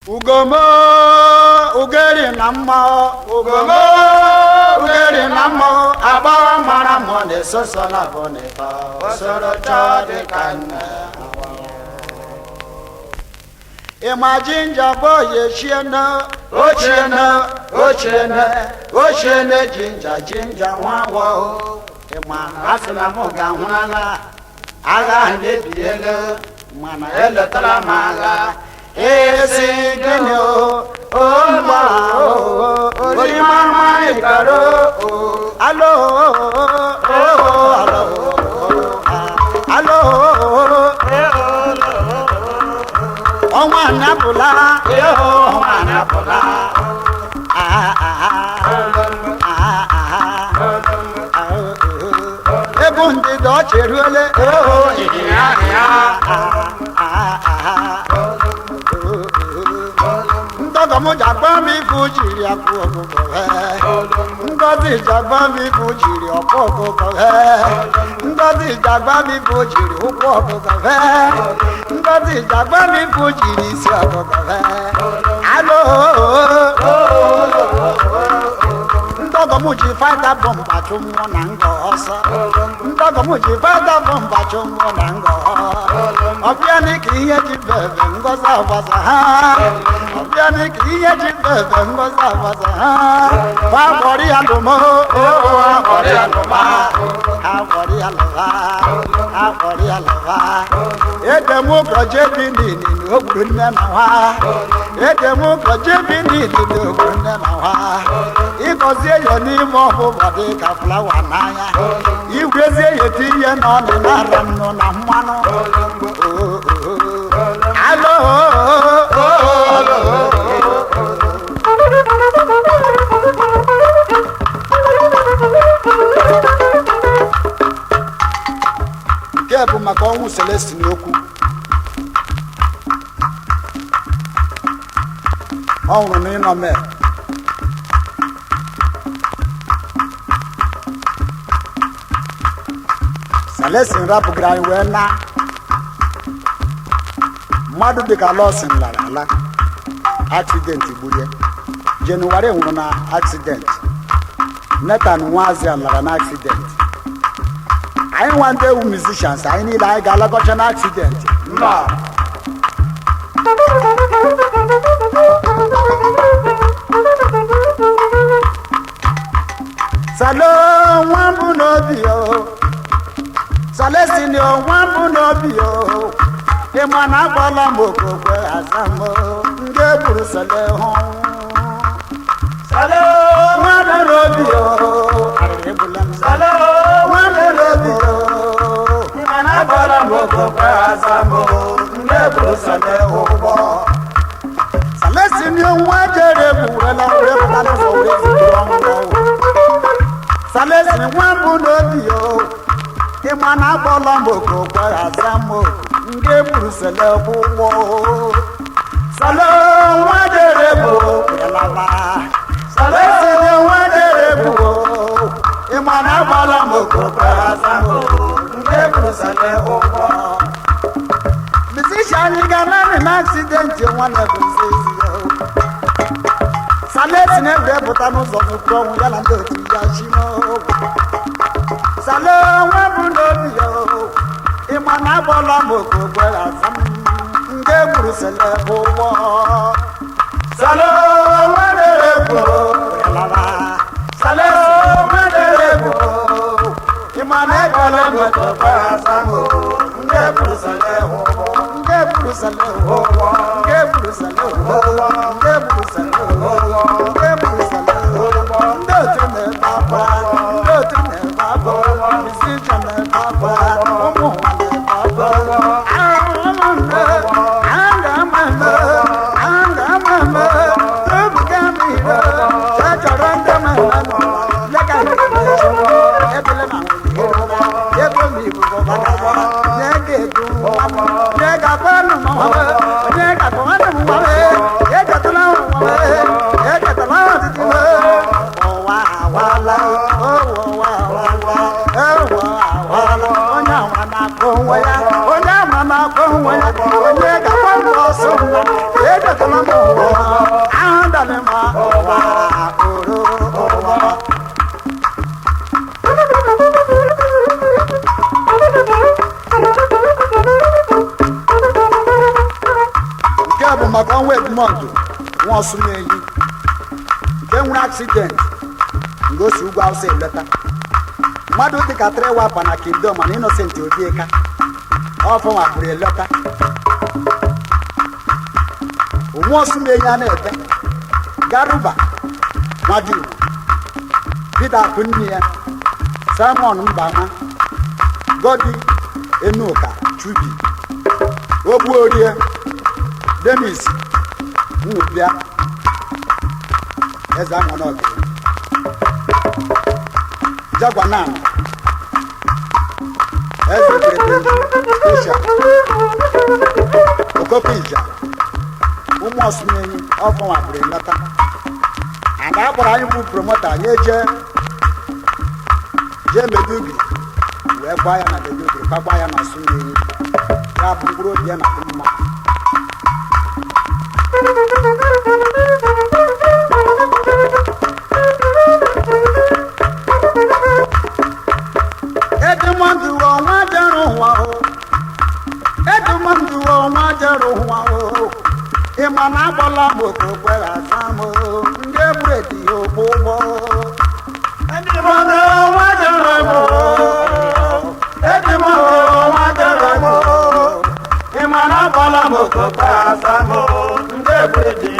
Ugomo ugeri na mma Ugomo ugeri na mma agbawa mara mo ne soso na bonita osoro chade kanne Imagine boy chiena ochene jinja wawo Ima asila mo ga hunala aga ne biele mana ele tala maga esi genyo omba ori mama ikaro allo Onwu anapula Onwu anapula Ebundi do cheruele Ndogomu jagba mi fujiri akoko Ngozi jagba mi fujiri okoko Ngozi jagba mi fujiri okoko Ngozi jagba mi fujiri si okoko Allo Ndogomu ji fighter bomb pachumo na ngosa Ndogomu ji fighter bomb pachumo na ngosa Obiani ki ihe ji bebe ngosa basa ha Obiani ki ihe ji bebe ngosa basa ha Wa bori alumo wa bori aluma ha bori alova ha bori alova Edemu proje bi ni oguru nne na wa Edemu proje bi ni oguru nne na wa Ikozie yo ni mo bo body ka flower n'anya Igwezie yo ti ye no ni na ram no na mmanu Allo Kebu maka Onwu Celestine Ukwu Onwu ni no me Celestine rapu grai wena Madu dika losin la accident ibuye January nwuru na accident Nathan nwazi ala na accident I want the musicians I need I gala got an accident no Salo wambu no bio Celestine wambu no bio Emana bala moko kwe asamo nge buru sale hon Salo wambu no bio arebulam Salo wambu no bio Emana bala moko kwe asamo nge buru sale hon Celestine wajere buwela rebala so wezi Celestine wambu no bio Imana bola moko kwa azamo nge burusele buwo Salo waderebo yalaba Celestine waderebo Imana bola moko kwa azamo nge burusele buwo Musician gana ni accident one ebuzizi Celestine rebota no zo kwa yala ndo ti yashimo Salo wambu no bio Imana bola moko kwa azam nge burusele buwo Salo waderebo yalaba Salo waderebo Imana bola moko kwa azam nge burusele buwo Nge burusele buwo Nge burusele buwo Nge burusele buwo Nge burusele buwo Ndotune baba Ndotune baba Musician baba Onwu baba Nega nke bụ maka ọnwa Edmond nwa Osumenyi nke nwere accident nke o si ugwu Awụsa eleta mmadụ dịka Trewapa na Kingdom na Innocent Odieka ọfọnwa bụrụ eleta nwa Osumenyi a na-ete Garuba Nwadiwu Peter Akunni ya Simon Mbama Godi Enuka Chubi Ogbuorie Denis Nnubia Eze Amonobi Jagwanan Eze Pretenju Esha Okopija ụmụ Osumenyi ọfọnwa bụrụ nlata ada akpọrọ anyị bụ promota anyị jee Medugri wee gbaa ya na Medugri gbagba ya na Osumenyi ya bụ mkpụrụ obi ya na mma Edumọndụ ọnwa jere ụwa Edumọndụ ọnwa jere ụwa ịma na agbala m okokwe asa m ndị eburedi okpu ụgbọ Edumọndụ ọnwa jere m Edumọndụ ọnwa jere m ịma na agbala m okokwe asa m ndị eburedi